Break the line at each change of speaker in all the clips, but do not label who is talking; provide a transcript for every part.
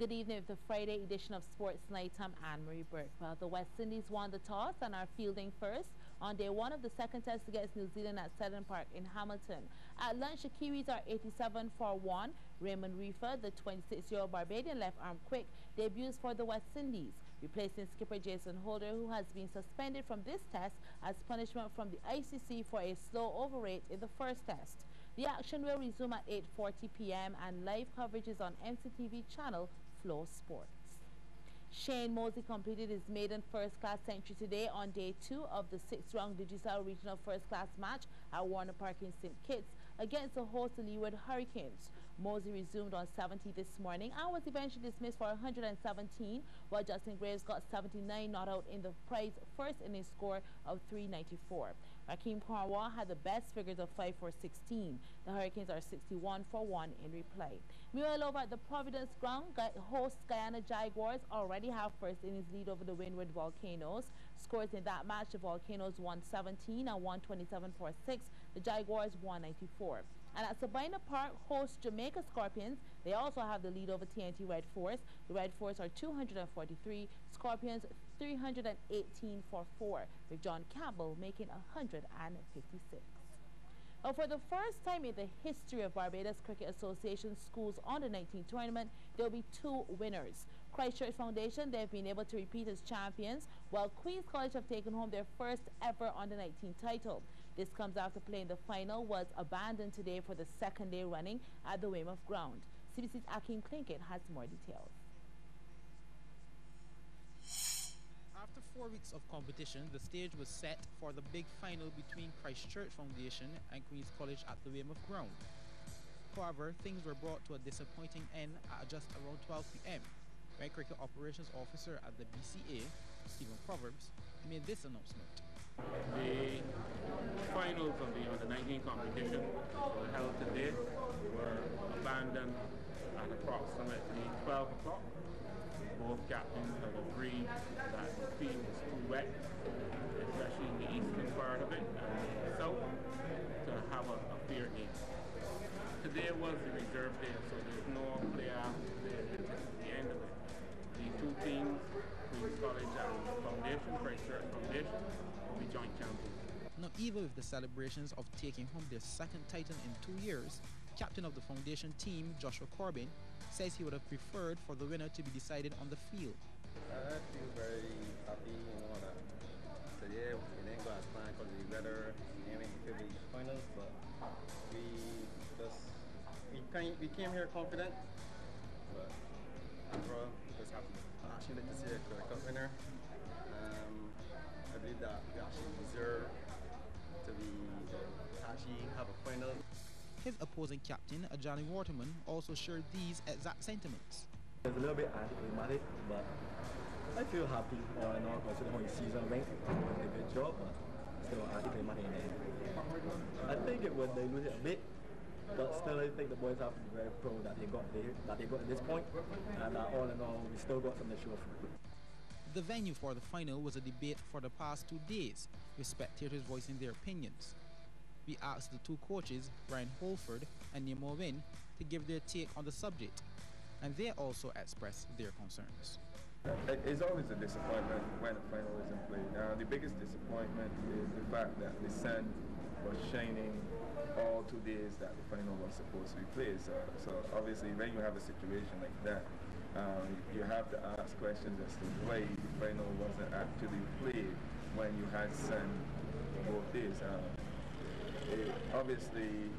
Good evening with the Friday edition of Sports Night. I'm Anne-Marie Burke. Well, the West Indies won the toss and are fielding first on day one of the second test against New Zealand at Seddon Park in Hamilton. At lunch, the Kiwis are 87 for 1. Raymond Reefer, the 26-year-old Barbadian left-arm quick, debuts for the West Indies, replacing skipper Jason Holder, who has been suspended from this test as punishment from the ICC for a slow overrate in the first test. The action will resume at 8:40 p.m. and live coverage is on MCTV channel Flow Sports. Shane Mosey completed his maiden first-class century today on day 2 of the 6th-round Digicel Regional First-Class match at Warner Park in St. Kitts against the host Leeward Hurricanes. Mosey resumed on 70 this morning and was eventually dismissed for 117, while Justin Graves got 79 not out in the prize first innings score of 394. Rakeem Cornwall had the best figures of 5 for 16. The Hurricanes are 61 for 1 in reply. Meanwhile, over at the Providence ground, host Guyana Jaguars already have first innings lead over the Windward Volcanoes. Scores in that match, the Volcanoes 117 and 127 for 6. The Jaguars 194. And at Sabina Park, host Jamaica Scorpions, they also have the lead over TNT Red Force. The Red Force are 243, Scorpions 318 for 4, with John Campbell making 156. Now, for the first time in the history of Barbados Cricket Association Schools Under-19 tournament, there will be 2 winners. Christchurch Foundation, they've been able to repeat as champions, while Queen's College have taken home their first ever Under-19 title. This comes after playing the final was abandoned today for the second day running at the Weymouth ground. CBC's Akeem Plinkett has more details.
After 4 weeks of competition, the stage was set for the big final between Christchurch Foundation and Queen's College at the Weymouth ground. However, things were brought to a disappointing end at just around 12 p.m. when Cricket Operations Officer at the BCA, Stephen Proverbs, made this announcement.
The finals of the Under-19 competition were held today were abandoned at approximately 12 o'clock. Both captains have agreed that the field was too wet, especially in the eastern part of it and the south, to have a fair game. Today was the reserve day, so there's no play after today. This is the end of it. The 2 teams, Queen's College and Foundation, Christchurch Foundation, will be joint champions.
Not even with the celebrations of taking home their second title in 2 years, captain of the foundation team, Joshua Corbin, says he would have preferred for the winner to be decided on the field.
I feel very happy, that today we didn't go as planned because of the weather and the finals, but we came here confident, but overall, just happy. I actually like to see a Cup winner. I believe that we actually deserve to actually have a final.
His opposing captain, Ajani Waterman, also shared these exact sentiments.
It's a little bit anticlimactic, but I feel happy, considering how the season went. They did a good job, but still anticlimactic in the end. I think it would dilute it a bit, but still I think the boys have to be very proud that they got to this point, and all in all, we still got something to show for it.
The venue for the final was a debate for the past 2 days, with spectators voicing their opinions. We asked the 2 coaches, Brian Holford and Nemo Wynn, to give their take on the subject, and they also expressed their concerns.
It's always a disappointment when the final isn't played. Now, the biggest disappointment is the fact that the sun was shining all 2 days that the final was supposed to be played. So obviously, when you have a situation like that, you have to ask questions as to why the final wasn't actually played when you had sun both days. Obviously,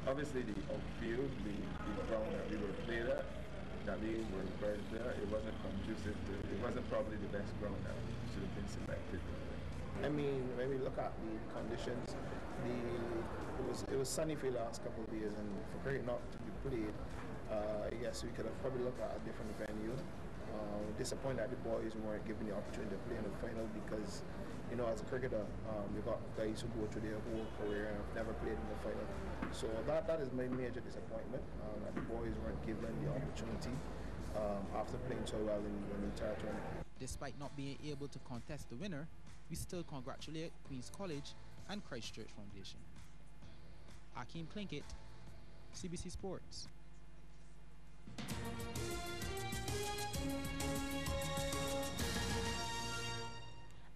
obviously the outfield, the ground that we were played at, that we were very there, it wasn't conducive to, it wasn't probably the best ground that should have been selected.
I mean, when we look at the conditions, it was sunny for the last couple of days, and for cricket not to be played, I guess we could have probably looked at a different venue. Disappointed that the boys weren't given the opportunity to play in the final because, as a cricketer, you've got guys who go through their whole career and have never played in the final. So that is my major disappointment, that the boys weren't given the opportunity after playing so well in the entire tournament.
Despite not being able to contest the winner, we still congratulate Queen's College and Christchurch Foundation. Akeem Plinkett, CBC Sports.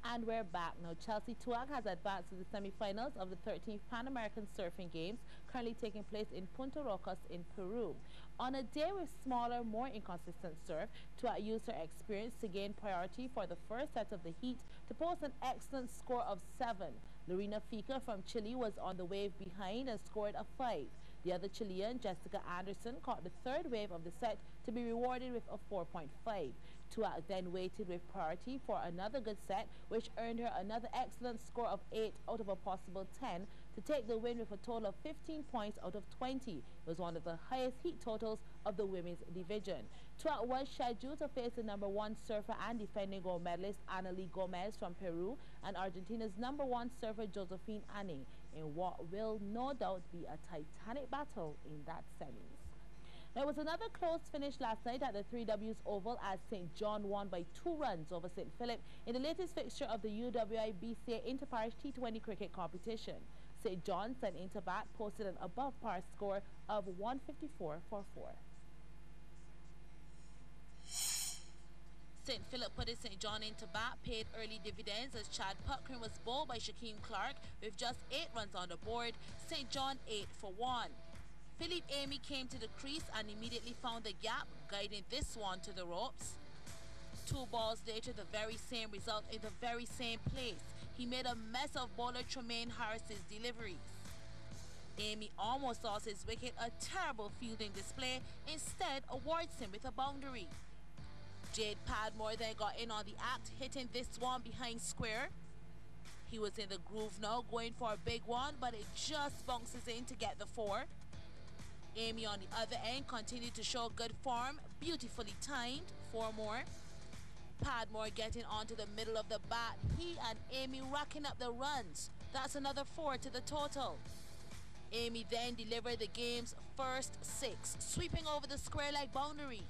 And we're back. Now, Chelsea Tuag has advanced to the semi-finals of the 13th Pan American Surfing Games, currently taking place in Punta Rocas in Peru. On a day with smaller, more inconsistent surf, Tuag used her experience to gain priority for the first set of the heat to post an excellent score of 7. Lorena Fica from Chile was on the wave behind and scored a 5. The other Chilean, Jessica Anderson, caught the third wave of the set to be rewarded with a 4.5. Tuag then waited with priority for another good set, which earned her another excellent score of 8 out of a possible 10 to take the win with a total of 15 points out of 20. It was one of the highest heat totals of the women's division. Tuag was scheduled to face the number 1 surfer and defending gold medalist Analí Gomez from Peru and Argentina's number 1 surfer Josephine Anning in what will no doubt be a titanic battle in that semis. There was another close finish last night at the 3Ws Oval as St. John won by 2 runs over St. Philip in the latest fixture of the UWI BCA Interparish T20 cricket competition. St. John sent into bat posted an above-par score of 154 for 4. St. Philip put his St. John into bat, paid early dividends as Chad Puckrin was bowled by Shaquem Clark with just 8 runs on the board. St. John 8 for 1. Philip Amy came to the crease and immediately found the gap, guiding this one to the ropes. 2 balls later, the very same result in the very same place. He made a mess of bowler Tremaine Harris's deliveries. Amy almost lost his wicket, a terrible fielding display, instead awards him with a boundary. Jade Padmore then got in on the act, hitting this one behind square. He was in the groove now, going for a big one, but it just bounces in to get the 4. Amy on the other end continued to show good form, beautifully timed, 4 more. Padmore getting onto the middle of the bat, he and Amy racking up the runs. That's another 4 to the total. Amy then delivered the game's first 6, sweeping over the square leg boundary.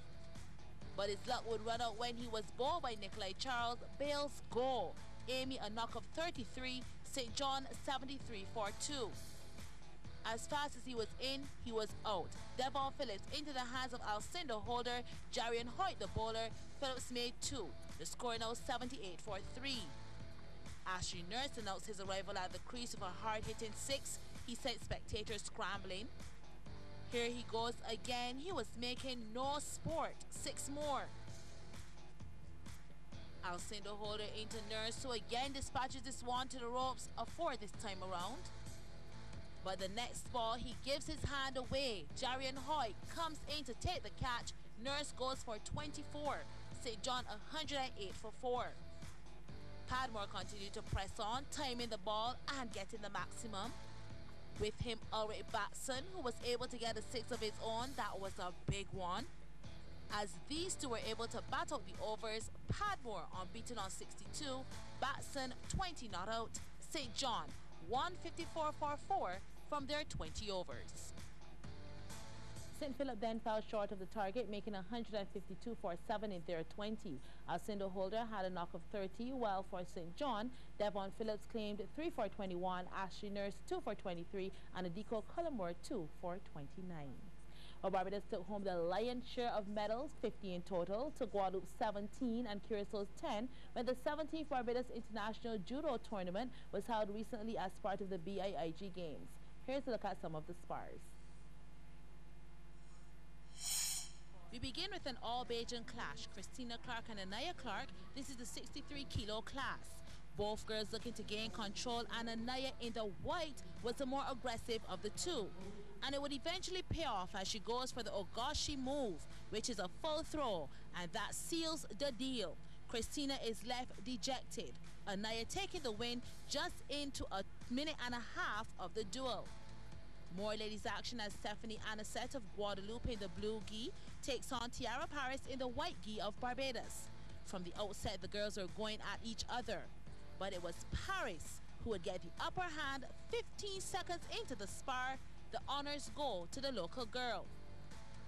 But his luck would run out when he was bowled by Nikolai Charles. Bales goal. Amy a knock of 33, St. John 73 for 2. As fast as he was in, he was out. Devon Phillips into the hands of Alcindor Holder. Jarian Hoyt the bowler. Phillips made 2. The score now 78 for 3. Ashley Nurse announced his arrival at the crease with a hard-hitting 6. He sent spectators scrambling. Here he goes again. He was making no sport. 6 more. Alcindor Holder into Nurse, who again dispatches this one to the ropes. A 4 this time around. But the next ball, he gives his hand away. Jarian Hoyt comes in to take the catch. Nurse goes for 24. St. John 108 for 4. Padmore continued to press on, timing the ball and getting the maximum. With him, Ulrich Batson, who was able to get a 6 of his own. That was a big one. As these two were able to bat out the overs, Padmore unbeaten on 62, Batson 20 not out. St. John 154 for 4 from their 20 overs. St. Philip then fell short of the target, making 152 for 7 in their 20. Alcindor Holder had a knock of 30, while for St. John, Devon Phillips claimed 3 for 21, Ashley Nurse 2 for 23, and Adiko Cullimore 2 for 29. Well, Barbados took home the lion's share of medals, 50 in total, to Guadeloupe 17 and Curaçao's 10, when the 17th Barbados International Judo Tournament was held recently as part of the BIIG Games. Here's a look at some of the spars. We begin with an all-Bajan clash. Christina Clark and Anaya Clark. This is the 63-kilo class. Both girls looking to gain control, and Anaya in the white was the more aggressive of the two. And it would eventually pay off as she goes for the Ogashi move, which is a full throw, and that seals the deal. Christina is left dejected. Anaya taking the win just into a minute and a half of the duel. More ladies action as Stephanie Anisette of Guadeloupe in the blue gi takes on Tiara Paris in the white gi of Barbados. From the outset, the girls were going at each other, but it was Paris who would get the upper hand 15 seconds into the spar. The honors go to the local girl.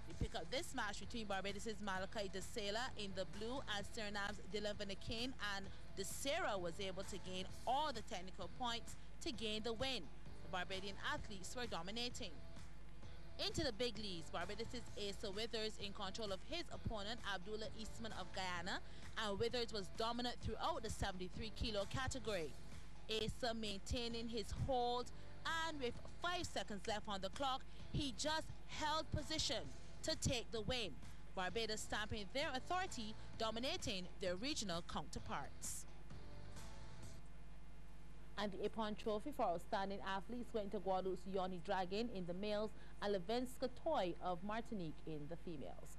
We pick up this match between Barbados' Malachi De Sela in the blue and Suriname's Dylan Vinakane, and De Sera was able to gain all the technical points to gain the win. The Barbadian athletes were dominating. Into the big leagues, Barbados' Asa Withers in control of his opponent, Abdullah Eastman of Guyana, and Withers was dominant throughout the 73-kilo category. Asa maintaining his hold, and with 5 seconds left on the clock, he just held position to take the win. Barbados stamping their authority, dominating their regional counterparts. And the Ipon Trophy for outstanding athletes went to Guadeloupe's Yoni Dragon in the males and Levenska Toy of Martinique in the females.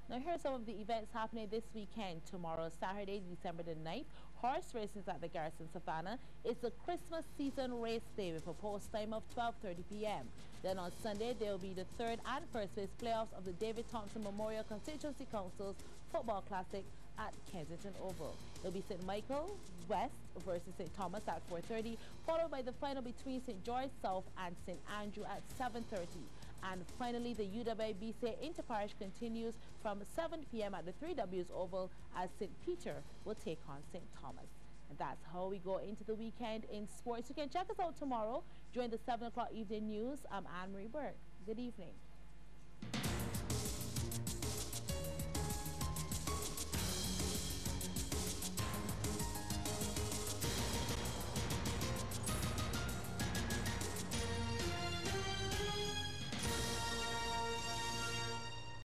Now here are some of the events happening this weekend. Tomorrow, Saturday, December the 9th, horse races at the Garrison Savannah. It's the Christmas season race day with a post time of 12:30 p.m. Then on Sunday, there will be the third and first place playoffs of the David Thompson Memorial Constituency Council's Football Classic at Kensington Oval. It'll be St. Michael West versus St. Thomas at 4:30, followed by the final between St. George South and St. Andrew at 7:30. And finally, the UWBC Interparish continues from 7 p.m. at the 3Ws Oval as St. Peter will take on St. Thomas. And that's how we go into the weekend in sports. You can check us out tomorrow during the 7 o'clock evening news. I'm Anne-Marie Burke. Good evening.